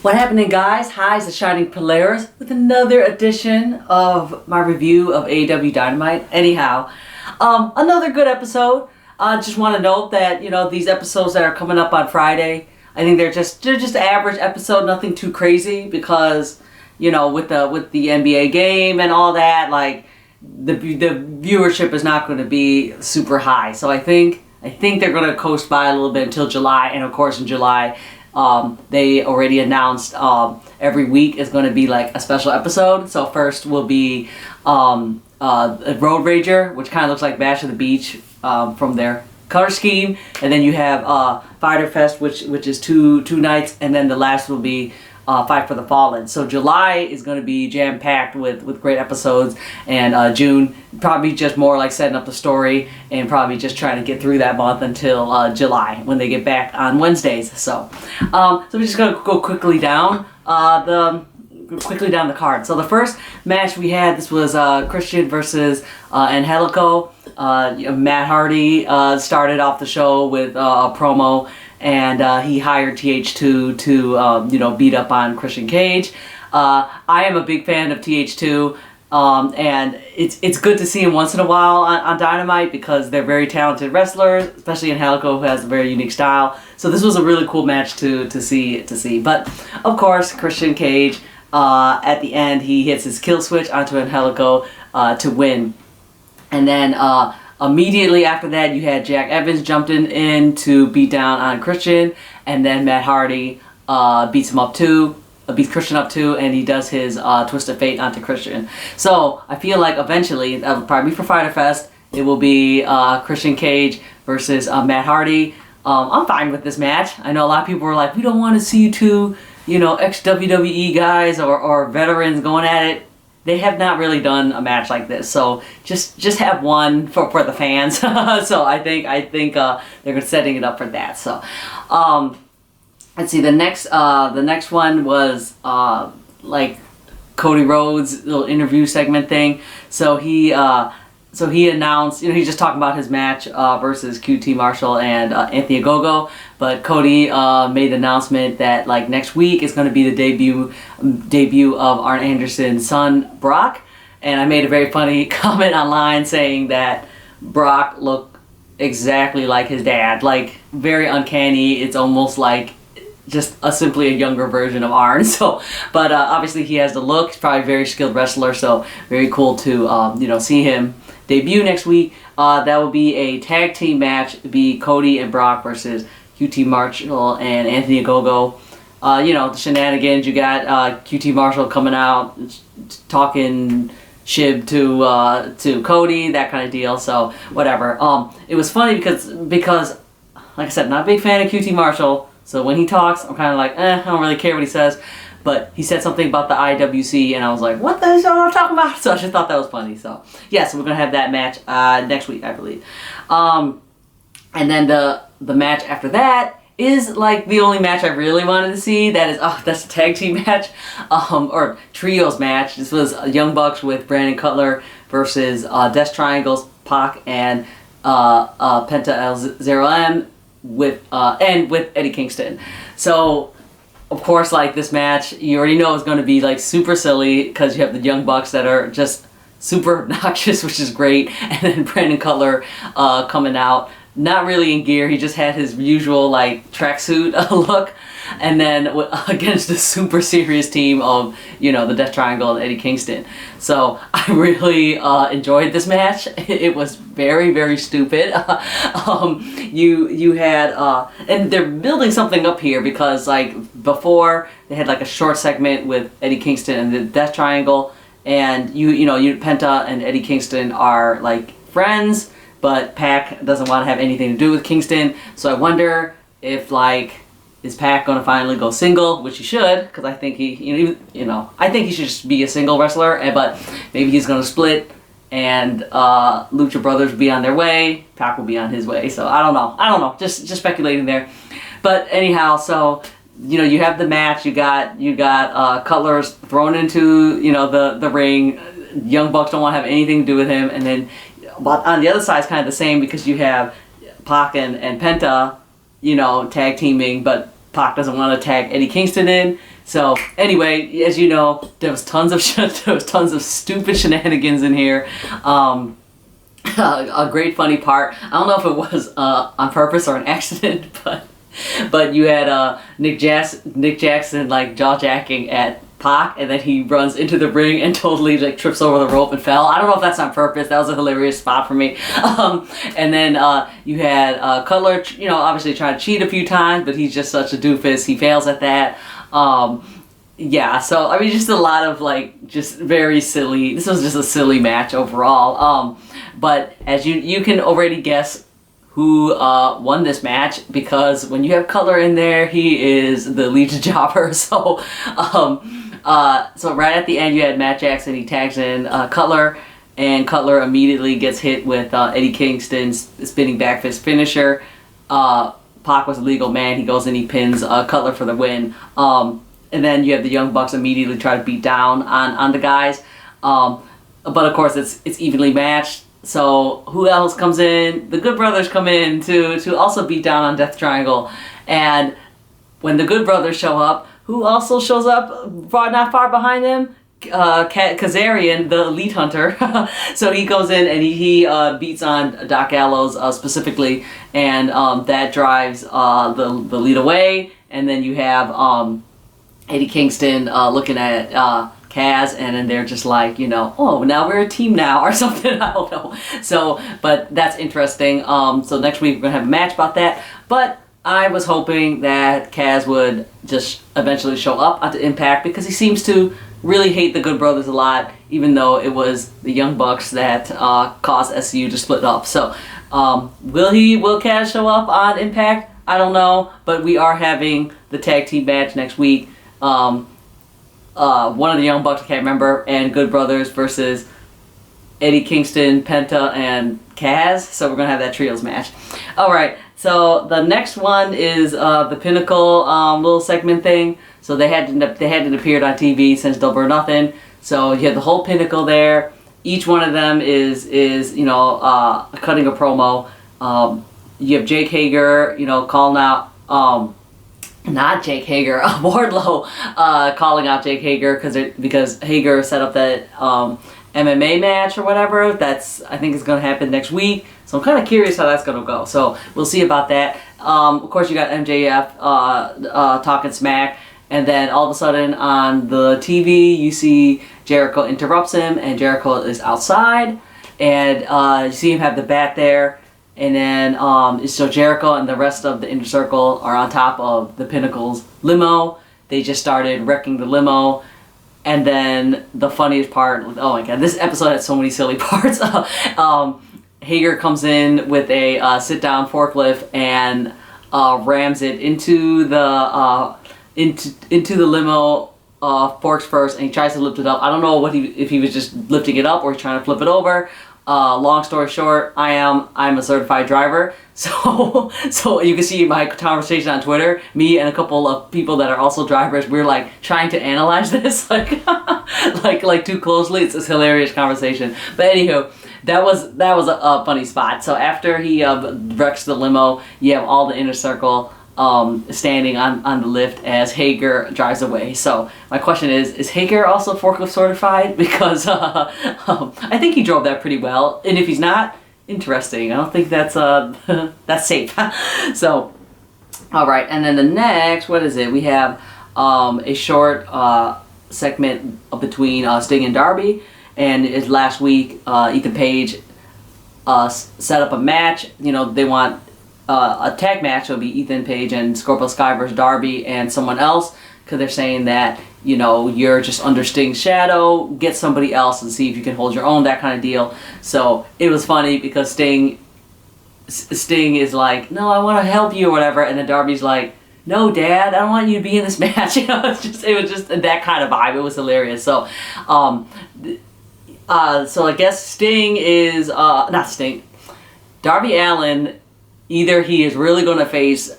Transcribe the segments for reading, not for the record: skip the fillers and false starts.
What happening, guys? Hi, it's the Shining Polaris with another edition of my review of AEW Dynamite. Anyhow, another good episode. I just want to note that, these episodes that are coming up on Friday, I think they're just average episode, nothing too crazy, because, with the NBA game and all that, like, the viewership is not going to be super high. So I think they're going to coast by a little bit until July, and of course in July, they already announced every week is going to be like a special episode. So first will be Road Rager, which kind of looks like Bash at the Beach from their color scheme, and then you have Fyter Fest, which is two nights, and then the last will be Fight for the Fallen. So July is going to be jam-packed with great episodes, and June probably just more like setting up the story and probably just trying to get through that month until July when they get back on Wednesdays. So we're just going to go quickly down the card. So the first match we had, this was Christian versus Angelico. Matt Hardy started off the show with a promo, and he hired TH2 to beat up on Christian Cage. I am a big fan of TH2, and it's good to see him once in a while on Dynamite because they're very talented wrestlers, especially Angelico, who has a very unique style. So this was a really cool match to see. But of course, Christian Cage, at the end, he hits his kill switch onto Angelico to win. And then immediately after that, you had Jack Evans jumped in to beat down on Christian, and then Matt Hardy beats Christian up too, and he does his Twist of Fate onto Christian. So I feel like eventually, that'll probably be for Fyter Fest, it will be Christian Cage versus Matt Hardy. I'm fine with this match. I know a lot of people were like, we don't want to see two, ex-WWE guys or veterans going at it. They have not really done a match like this, so just have one for the fans. So I think they're setting it up for that. So let's see. The next one was like Cody Rhodes' little interview segment thing. So he announced, he's just talking about his match versus QT Marshall and Anthony Ogogo. But Cody made the announcement that like next week is going to be the debut of Arn Anderson's son Brock, and I made a very funny comment online saying that Brock looked exactly like his dad, like very uncanny. It's almost like just simply a younger version of Arn. So, but obviously he has the look. He's probably a very skilled wrestler, so very cool to see him debut next week. That will be a tag team match. It'll be Cody and Brock versus QT Marshall and Anthony Ogogo. The shenanigans. You got QT Marshall coming out talking shib to Cody, that kind of deal. So whatever. It was funny because like I said, not a big fan of QT Marshall. So when he talks, I'm kind of like, I don't really care what he says. But he said something about the IWC, and I was like, what the hell are you talking about? So I just thought that was funny. So, yeah, so we're going to have that match next week, I believe. And then the match after that is, like, the only match I really wanted to see. That's a tag team match, or trios match. This was Young Bucks with Brandon Cutler versus Death Triangles, Pac, and Penta L0M with Eddie Kingston. So, of course, like, this match, you already know is going to be, like, super silly because you have the Young Bucks that are just super obnoxious, which is great, and then Brandon Cutler coming out, not really in gear. He just had his usual, like, tracksuit look, and then against the super serious team of, the Death Triangle and Eddie Kingston. So I really enjoyed this match. It was very, very stupid. You had, and they're building something up here because, like, before they had, like, a short segment with Eddie Kingston and the Death Triangle, and Penta and Eddie Kingston are, like, friends, but Pac doesn't want to have anything to do with Kingston. So I wonder if, like, is Pac going to finally go single, which he should, because I think I think he should just be a single wrestler. But maybe he's going to split, and Lucha Brothers will be on their way. Pac will be on his way. So I don't know. Just speculating there. But anyhow, so you have the match. You got Cutler's thrown into the ring. Young Bucks don't want to have anything to do with him, and then. But on the other side, it's kind of the same because you have Pac and Penta, tag teaming, but Pac doesn't want to tag Eddie Kingston in So anyway, as you know, there was tons of stupid shenanigans in here. A great funny part. I don't know if it was on purpose or an accident, but you had Nick Jackson like jaw-jacking at Pac, and then he runs into the ring and totally like trips over the rope and fell. I don't know if that's on purpose. That was a hilarious spot for me. And then you had Cutler, obviously trying to cheat a few times, but he's just such a doofus. He fails at that. Yeah, so I mean, just a lot of like just very silly. This was just a silly match overall. But as you can already guess who won this match, because when you have Cutler in there, he is the lead jobber. So right at the end, you had Matt Jackson. He tags in Cutler, and Cutler immediately gets hit with Eddie Kingston's spinning back fist finisher. Pac was a legal man. He goes and he pins Cutler for the win. And then you have the Young Bucks immediately try to beat down on the guys. But of course, it's evenly matched. So who else comes in? The Good Brothers come in to also beat down on Death Triangle. And when the Good Brothers show up, who also shows up not far behind them? Kazarian, the Elite Hunter. So he goes in and he beats on Doc Gallows specifically, and that drives the lead away. And then you have Eddie Kingston looking at Kaz, and then they're just like, oh, now we're a team now or something. I don't know. So, but that's interesting. So next week we're gonna have a match about that. But I was hoping that Kaz would just eventually show up onto Impact, because he seems to really hate the Good Brothers a lot, even though it was the Young Bucks that caused SCU to split up. So will Kaz show up on Impact? I don't know, but we are having the tag team match next week. One of the Young Bucks, I can't remember, and Good Brothers versus Eddie Kingston, Penta, and Kaz. So we're going to have that trios match. Alright, so the next one is the Pinnacle little segment thing. So they hadn't appeared on TV since Double or Nothing. So you have the whole Pinnacle there. Each one of them is cutting a promo. You have Jake Hager, calling out, not Jake Hager, Wardlow, calling out Jake Hager because Hager set up that MMA match or whatever. I think is going to happen next week. So I'm kind of curious how that's going to go. So we'll see about that. Of course, you got MJF talking smack. And then all of a sudden on the TV, you see Jericho interrupts him, and Jericho is outside. And you see him have the bat there. And then so Jericho and the rest of the Inner Circle are on top of the Pinnacle's limo. They just started wrecking the limo. And then the funniest part, oh my god, this episode had so many silly parts. Hager comes in with a sit-down forklift and rams it into the limo forks first, and he tries to lift it up. I don't know if he was just lifting it up or he's trying to flip it over. Long story short, I'm a certified driver, so you can see my conversation on Twitter. Me and a couple of people that are also drivers, we're like trying to analyze this like too closely. It's this hilarious conversation. But anywho, that was a funny spot. So after he wrecks the limo, you have all the Inner Circle standing on the lift as Hager drives away. So my question is Hager also forklift certified? Because I think he drove that pretty well, and if he's not, interesting. I don't think that's that's safe. So all right, and then the next, what is it? We have a short segment between Sting and Darby, and last week Ethan Page set up a match. They want a tag match. It'll be Ethan Page and Scorpio Sky versus Darby and someone else, because they're saying that you're just under Sting's shadow, get somebody else and see if you can hold your own, that kind of deal. So it was funny because Sting is like, no, I want to help you or whatever, and then Darby's like, no, Dad, I don't want you to be in this match. It was just that kind of vibe. It was hilarious. So so I guess Sting is not Sting, Darby Allin. Either he is really going to face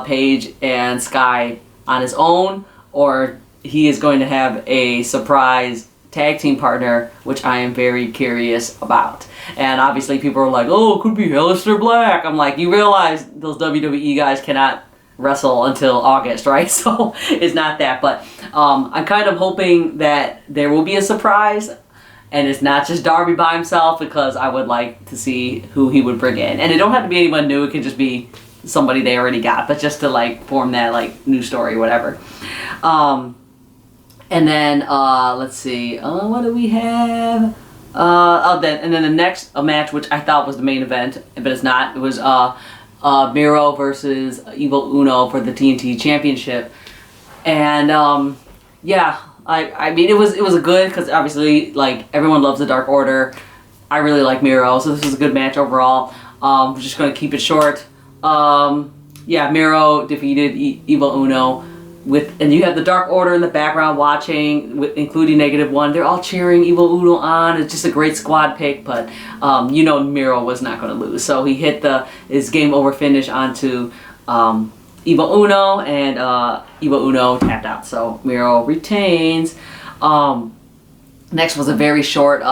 Page and Sky on his own, or he is going to have a surprise tag team partner, which I am very curious about. And obviously people are like, oh, it could be Aleister Black. I'm like, you realize those WWE guys cannot wrestle until August, right? So it's not that, but I'm kind of hoping that there will be a surprise and it's not just Darby by himself, because I would like to see who he would bring in. And it don't have to be anyone new, it can just be somebody they already got, but just to like form that like new story or whatever. And then let's see, what do we have? And then the next match, which I thought was the main event, but it's not. It was Miro versus Evil Uno for the TNT Championship, and yeah, I mean it was a good, because obviously like everyone loves the Dark Order. I really like Miro, so this was a good match overall. We're just gonna keep it short. Yeah, Miro defeated Evil Uno. And you have the Dark Order in the background watching, including -1. They're all cheering Evil Uno on. It's just a great squad pick, but you know Miro was not going to lose. So he hit his game over finish onto Evil Uno, and Evil Uno tapped out. So Miro retains. Next was a very short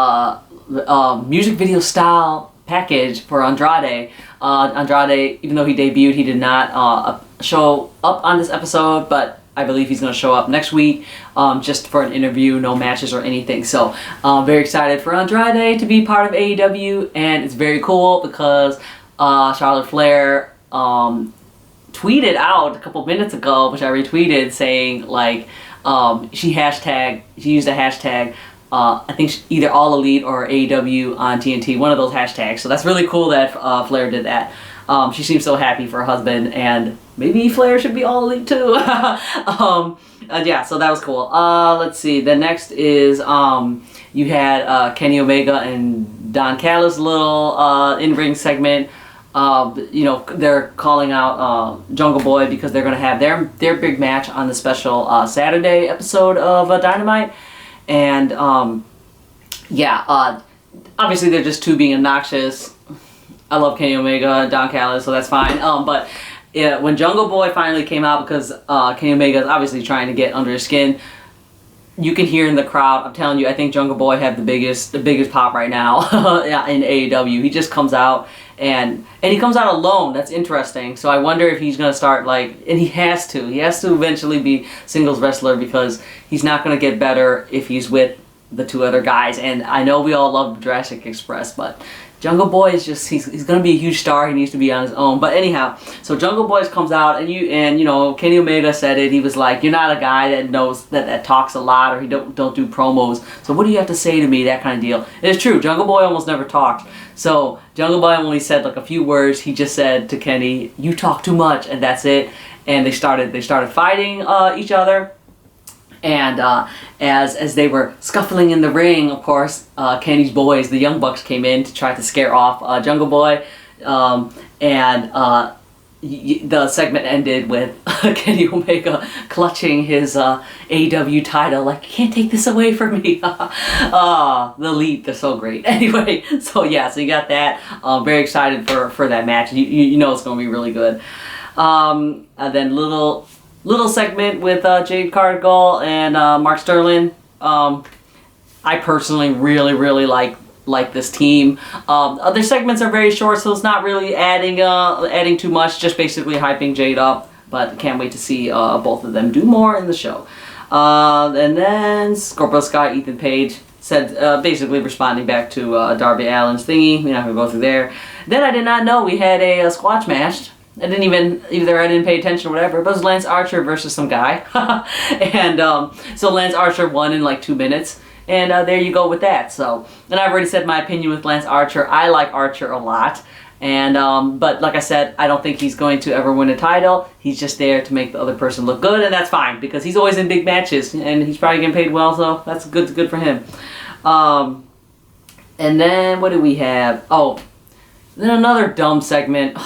music video style package for Andrade. Andrade, even though he debuted, he did not show up on this episode, but I believe he's going to show up next week, just for an interview, no matches or anything. So very excited for Andrade to be part of AEW, and it's very cool because Charlotte Flair tweeted out a couple minutes ago, which I retweeted, saying like she used a hashtag, I think either All Elite or AEW on TNT, one of those hashtags. So that's really cool that Flair did that. She seems so happy for her husband, and maybe Flair should be All Elite too. Yeah, so that was cool. Let's see. The next is you had Kenny Omega and Don Callis' little in-ring segment. You know, they're calling out Jungle Boy because they're going to have their big match on the special Saturday episode of Dynamite. And yeah, obviously they're just two being obnoxious. I love Kenny Omega and Don Callis, so that's fine. But yeah, when Jungle Boy finally came out, because Kenny Omega is obviously trying to get under his skin, you can hear in the crowd. I'm telling you, I think Jungle Boy had the biggest pop right now in AEW. He just comes out and he comes out alone. That's interesting. So I wonder if he's gonna start and he has to eventually be singles wrestler, because he's not gonna get better if he's with the two other guys. And I know we all love Jurassic Express, but Jungle Boy is just, he's gonna be a huge star. He needs to be on his own. But anyhow, so Jungle Boy comes out, and you know, Kenny Omega said it. He was like, "You're not a guy that knows that talks a lot, or he don't do promos. So what do you have to say to me?" That kind of deal. It's true. Jungle Boy almost never talked. So Jungle Boy only said like a few words. He just said to Kenny, "You talk too much," and that's it. And they started fighting each other. And as they were scuffling in the ring, of course, Kenny's boys, the Young Bucks, came in to try to scare off Jungle Boy. The segment ended with Kenny Omega clutching his AEW title, like, "You can't take this away from me." The Elite, they're so great. Anyway, so yeah, so you got that. Very excited for that match. You know it's going to be really good. And then little segment with Jade Cargil and Mark Sterling. I personally really like this team. Other segments are very short, so it's not really adding too much, just basically hyping Jade up, but can't wait to see both of them do more in the show. And then Scorpio Sky, Ethan Page said, basically responding back to Darby Allin's thingy. We're not going to go through there. Then I did not know we had a squash match. I didn't pay attention or whatever, but it was Lance Archer versus some guy. And so Lance Archer won in like 2 minutes. And there you go with that. So, and I've already said my opinion with Lance Archer. I like Archer a lot. And but like I said, I don't think he's going to ever win a title. He's just there to make the other person look good, and that's fine, because he's always in big matches, and he's probably getting paid well, so that's good for him. And then what do we have? Oh, then another dumb segment.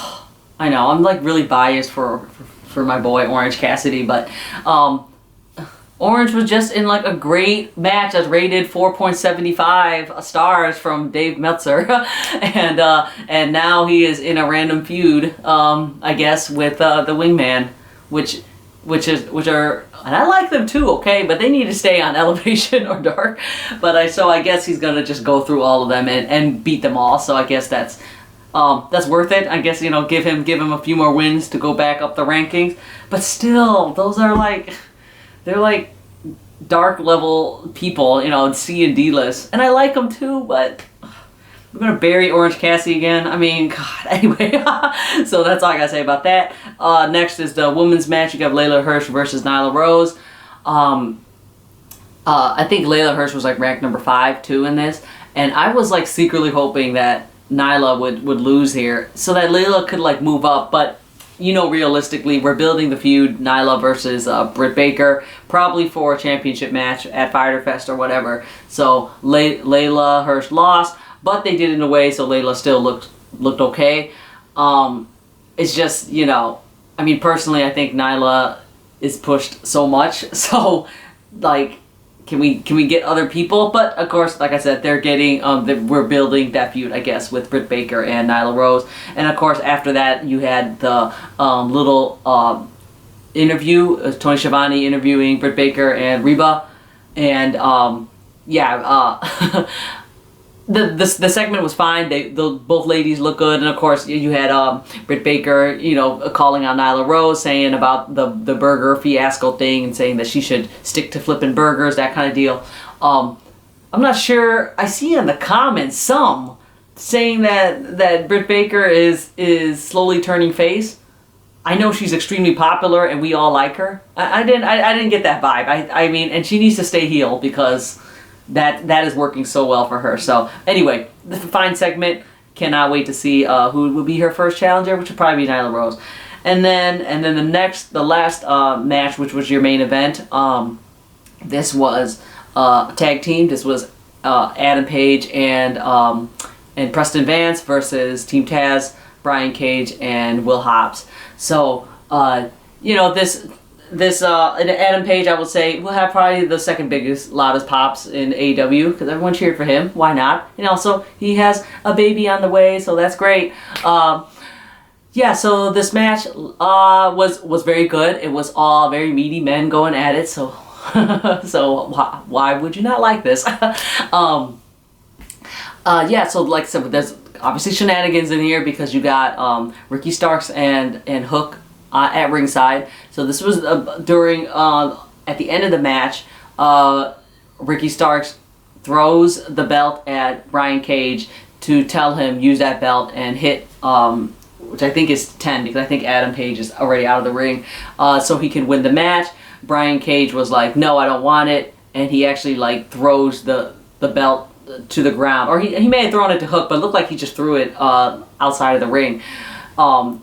I know, I'm like really biased for my boy Orange Cassidy, but Orange was just in like a great match that's rated 4.75 stars from Dave Meltzer, and now he is in a random feud, I guess, with the Wingman, which are, and I like them too, okay, but they need to stay on Elevation or Dark. But so I guess he's gonna just go through all of them and beat them all. So I guess that's That's worth it. I guess, you know, give him a few more wins to go back up the rankings. But still, those are like, they're like dark level people, you know, C and D list. And I like them too, but we're going to bury Orange Cassidy again. I mean, God, anyway. So that's all I got to say about that. Next is the women's match. You got Layla Hirsch versus Nyla Rose. I think Layla Hirsch was like ranked number 5 too in this. And I was like secretly hoping that Nyla would lose here so that Layla could like move up. But, you know, realistically, we're building the feud Nyla versus Britt Baker, probably for a championship match at Fyter Fest or whatever. So Layla Hirsch lost, but they did it in a way so Layla still looked okay. It's just, you know, I mean, personally, I think Nyla is pushed so much. So, like, can we get other people? But of course, like I said, they're getting we're building that feud, I guess, with Britt Baker and Nyla Rose. And of course, after that, you had the little interview, Tony Schiavone interviewing Britt Baker and Reba, and the segment was fine. Both ladies look good, and of course you had Britt Baker, you know, calling out Nyla Rose, saying about the burger fiasco thing, and saying that she should stick to flipping burgers, that kind of deal. I'm not sure. I see in the comments some saying that Britt Baker is slowly turning face. I know she's extremely popular, and we all like her. I didn't get that vibe. I mean, and she needs to stay heel because that is working so well for her. So anyway, the fine segment. Cannot wait to see who will be her first challenger, which will probably be Nyla Rose. And then the last match, which was your main event. This was tag team. This was Adam Page and Preston Vance versus Team Taz, Brian Cage and Will Hobbs. So you know, this Adam Page, I would say, will have probably the second biggest, loudest pops in AEW because everyone cheered for him. Why not? And also, he has a baby on the way, so that's great. Yeah, so this match was very good. It was all very meaty men going at it, so so why would you not like this? Yeah, so like I said, there's obviously shenanigans in here because you got Ricky Starks and Hook at ringside. So this was during at the end of the match, Ricky Starks throws the belt at Brian Cage to tell him use that belt and hit, which I think is 10 because I think Adam Page is already out of the ring, so he can win the match. Brian Cage was like, no, I don't want it, and he actually like throws the belt to the ground, or he may have thrown it to Hook, but it looked like he just threw it outside of the ring.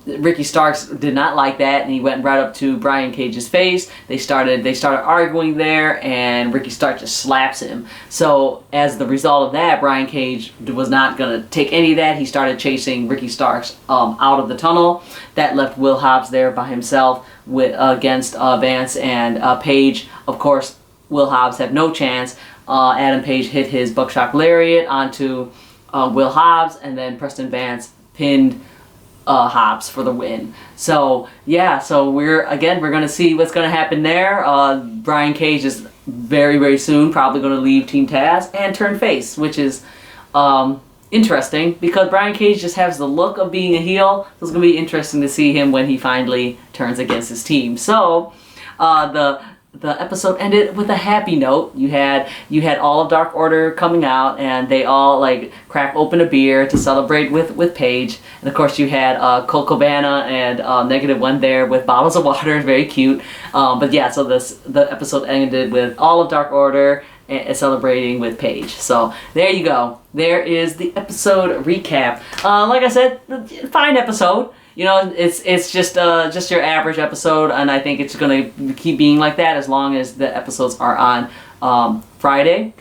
Ricky Starks did not like that, and he went right up to Brian Cage's face. They started arguing there, and Ricky Starks just slaps him. So as the result of that, Brian Cage was not going to take any of that. He started chasing Ricky Starks out of the tunnel. That left Will Hobbs there by himself against Vance and Page. Of course, Will Hobbs had no chance. Adam Page hit his buckshot lariat onto Will Hobbs, and then Preston Vance pinned Hobbs for the win. So yeah, so we're gonna see what's gonna happen there. Brian Cage is very, very soon probably gonna leave Team Taz and turn face, which is interesting because Brian Cage just has the look of being a heel. So it's gonna be interesting to see him when he finally turns against his team. So the episode ended with a happy note. You had all of Dark Order coming out, and they all like crack open a beer to celebrate with Paige. And of course, you had Colt Cabana and -1 there with bottles of water, very cute. But yeah, so the episode ended with all of Dark Order celebrating with Paige. So there you go. There is the episode recap. Like I said, fine episode. You know, it's just your average episode, and I think it's gonna keep being like that as long as the episodes are on Friday.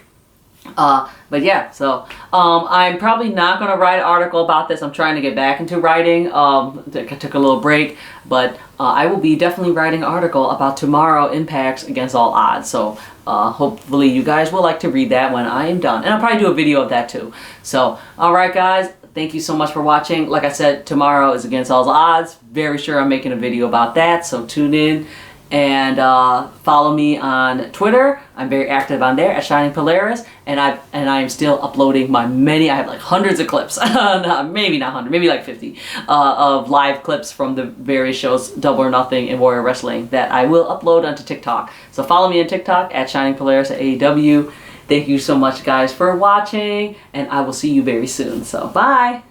But yeah, so I'm probably not gonna write an article about this. I'm trying to get back into writing. I took a little break, but I will be definitely writing an article about tomorrow Impact's Against All Odds. So hopefully you guys will like to read that when I am done, and I'll probably do a video of that too. So all right, guys. Thank you so much for watching. Like I said, tomorrow is Against All Odds. Very sure I'm making a video about that, so tune in. And follow me on Twitter. I'm very active on there at Shining Polaris, and I am still uploading my many. I have like hundreds of clips, maybe not 100, maybe like 50 of live clips from the various shows, Double or Nothing and Warrior Wrestling, that I will upload onto TikTok. So follow me on TikTok at Shining Polaris at AEW. Thank you so much, guys, for watching, and I will see you very soon. So bye.